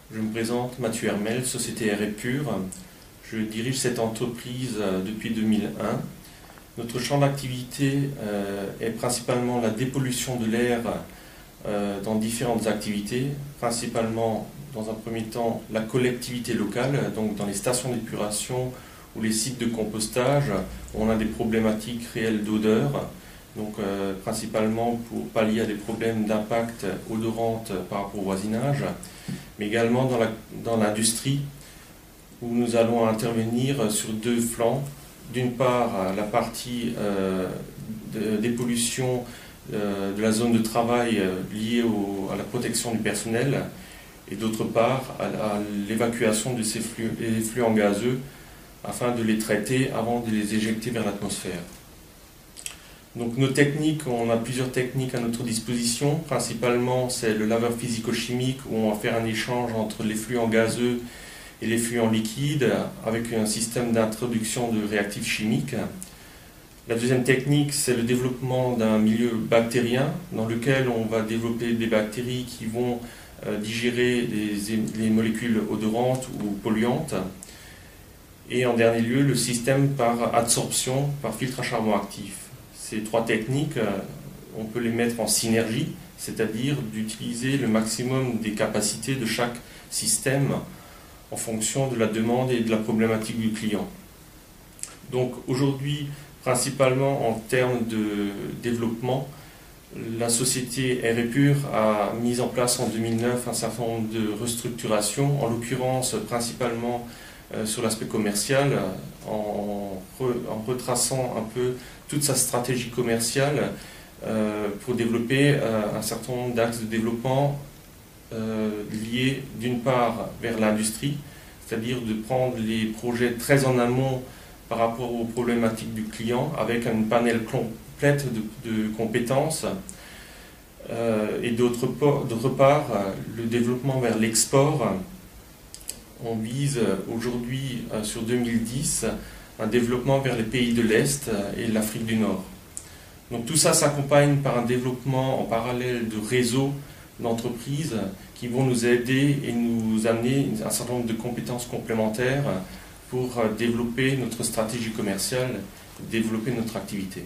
Je me présente, Mathieu Hermel, Société Air et Pur. Je dirige cette entreprise depuis 2001. Notre champ d'activité est principalement la dépollution de l'air dans différentes activités, principalement dans un premier temps la collectivité locale, donc dans les stations d'épuration ou les sites de compostage, où on a des problématiques réelles d'odeur, donc principalement pour pallier à des problèmes d'impact odorante par rapport au voisinage, mais également dans l'industrie, où nous allons intervenir sur deux flancs. D'une part, la partie des pollutions de la zone de travail liée à la protection du personnel, et d'autre part, à l'évacuation de ces effluents gazeux afin de les traiter avant de les éjecter vers l'atmosphère. Donc nos techniques, on a plusieurs techniques à notre disposition. Principalement, c'est le laveur physico-chimique où on va faire un échange entre l'effluent gazeux et l'effluent liquide avec un système d'introduction de réactifs chimiques. La deuxième technique, c'est le développement d'un milieu bactérien dans lequel on va développer des bactéries qui vont digérer les molécules odorantes ou polluantes. Et en dernier lieu, le système par adsorption, par filtre à charbon actif. Ces trois techniques, on peut les mettre en synergie, c'est-à-dire d'utiliser le maximum des capacités de chaque système en fonction de la demande et de la problématique du client. Donc aujourd'hui, principalement en termes de développement, la société Air et Pur a mis en place en 2009 un certain nombre de restructurations, en l'occurrence principalement sur l'aspect commercial, en retraçant un peu toute sa stratégie commerciale pour développer un certain nombre d'axes de développement liés d'une part vers l'industrie, c'est-à-dire de prendre les projets très en amont par rapport aux problématiques du client avec un panel complète de compétences, et d'autre part le développement vers l'export. On vise aujourd'hui sur 2010 un développement vers les pays de l'Est et l'Afrique du Nord. Donc tout ça s'accompagne par un développement en parallèle de réseaux d'entreprises qui vont nous aider et nous amener un certain nombre de compétences complémentaires pour développer notre stratégie commerciale, développer notre activité.